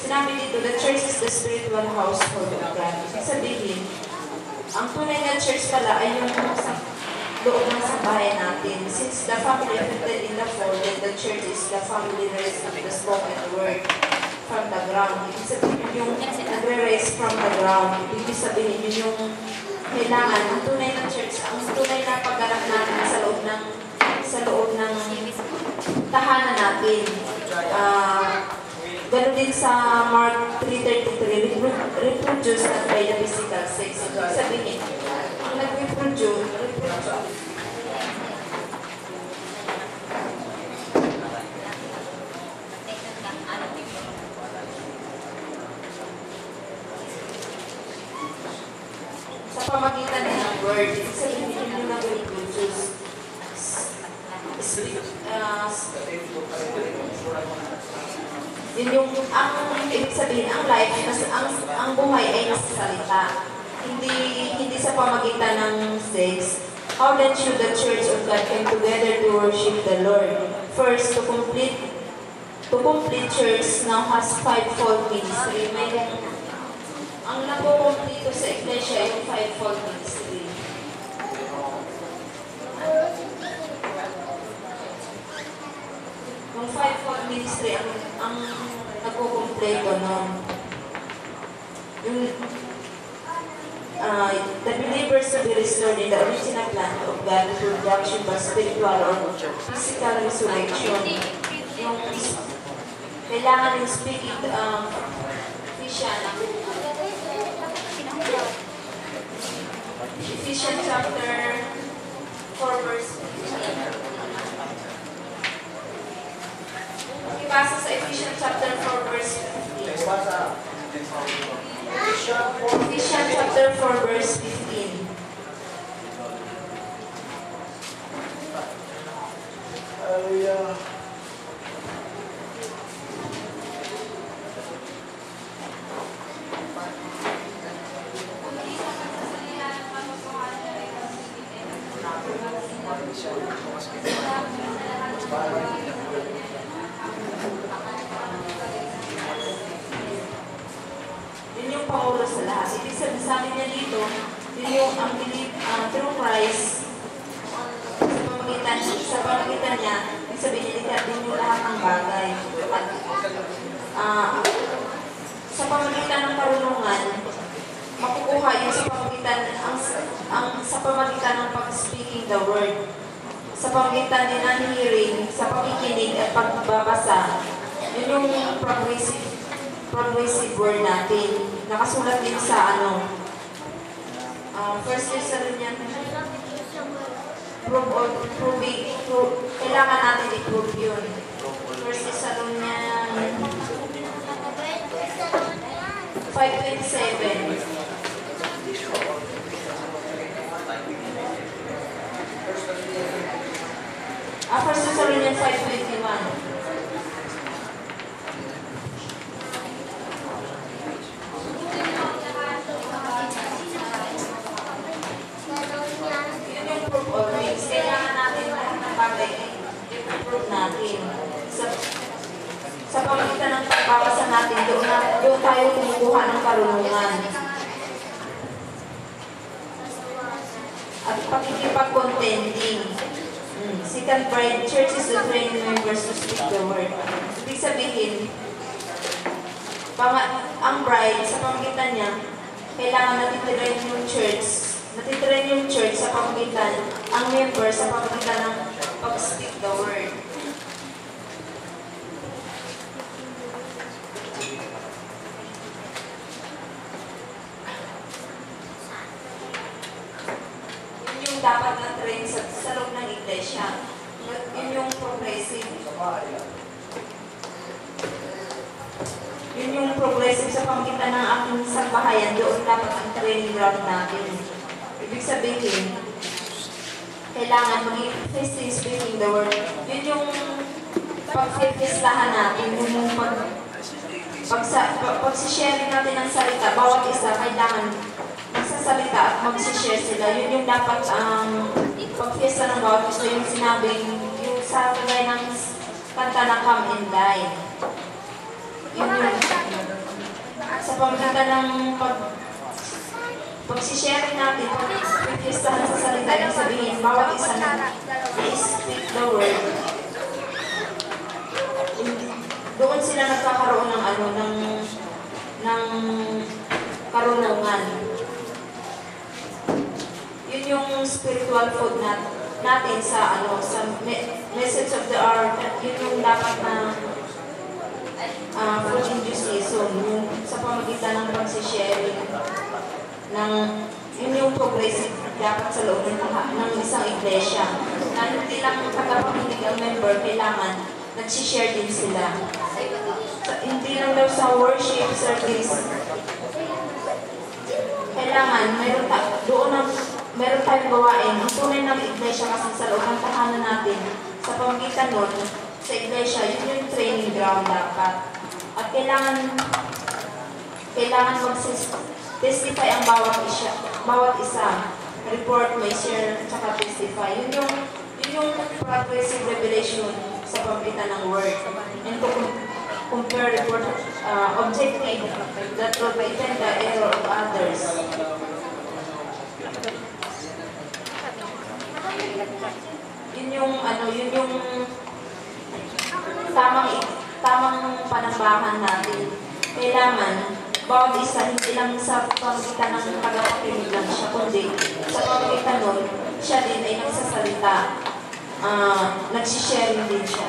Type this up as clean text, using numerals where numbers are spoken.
Sinabi dito, the church is the spiritual household of God. Ibig sabihin, ang tunay na church pala ay yung sa loob ng sambahayan natin. Since the family affected in the fall, then the church is the family raised of the spoken word from the ground. Ibig sabihin yung nagre-raise from the ground. Ibig sabihin yun yung kailangan, ang tunay na church, ang tunay na pagganap natin sa loob ng tahanan natin. Ganun din sa Mark 3:33, reproduce not by the physical sex. Ibig sabihin, ang nag-reproduce, sa pamagitan ng word, ibig sabihin yung nag-reproduce, yun yung, ibig sabihin, ang life, ang buhay ay nasa salita. Hindi sa pamagitan ng sex. How then should the church of God come together to worship the Lord? First, to complete church now has fivefold ministry. Ang nagkukumplito sa iglesia yung fivefold ministry. Yung fivefold ministry ang nagkukumpleto nun. Yung the believers to be restored in the original plan of God through reduction by spiritual or physical resurrection. Yung kailangan yung speaking Ephesians chapter 4 verse 15. Ibasa sa Ephesians chapter 4 verse 15. Ephesians chapter 4 verse 15. Hallelujah. Yun yung pangulo sa lahat. Ibig sabi niya dito, yun yung ang through Christ, sa pamagitan niya, ibig sabihin niya, din yung lahat ng bagay. At sa pamagitan ng karunungan, makukuha yun sa pamagitan ng pag-speaking the word. Sa pamagitan din ng hearing, sa pakikinig at pagbabasa, yun yung progressive word natin. Nakasulat din sa First Thessalonians, kailangan natin i-prove yun. First Thessalonians 5:27. First Thessalonians 5:21. Kailangan natin lahat ng bagay i-prove natin. Sa pamagitan ng pagbabasa natin, doon tayo kumukuha ng karunungan. At pakikipag-contending. Second bride, church is the training members to speak the word. Ibig sabihin, ang bride, sa pamagitan niya, kailangan natitirain yung church. Natitirain yung church sa pamagitan, ang member sa pamagitan ng pag-speak the word. Yun yung dapat na-train sa loob ng iglesia. Yun yung progressive. Yun yung progressive sa pamagitan ng aking sambahayan. Doon dapat ang training ground natin. Ibig sabihin, kailangan mag-i-face speaking the word. Yun yung pag-fistahan natin, yung pag-sharing natin ng salita. Bawat isa, kailangan magsasalita at mag-share sila. Yun yung dapat ang pag-fiesta ng bawat isa. Yung sinabing, yung sa tulay ng kanta na Come and Die. Yun yung sa pamagitan ng pagsisharing natin, pagkistahan sa salita, ibig sabihin, bawat isa na i-speak the word, doon sila nagkakaroon ng ng karunungan. Yun yung spiritual food natin sa sa message of the hour. Yun yung dapat na food in due season, yung sa pamagitan ng pagsisharing yun yung progressive dapat sa loob ng isang iglesia. Na hindi lang tagapakinig ang member, kailangan nagsishare din sila. Hindi lang daw sa worship service, kailangan meron tayong gawain. Ang tunay ng iglesia kasi sa loob ng tahanan natin, sa pamagitan nun, sa iglesia, yun yung training ground dapat. At kailangan mag-testify ang bawat isa. Report, may share, tsaka testify. Yun yung progressive revelation sa pamagitan ng word. And to compare report objective that will prevent the error of others. Yun yung tamang panambahan natin. Kailangan bawat isa, hindi lang sa pamagitan ng tagapakinig lang siya, kundi sa pamagitan nun, siya din ay nagsasalita, nagsisharing din siya.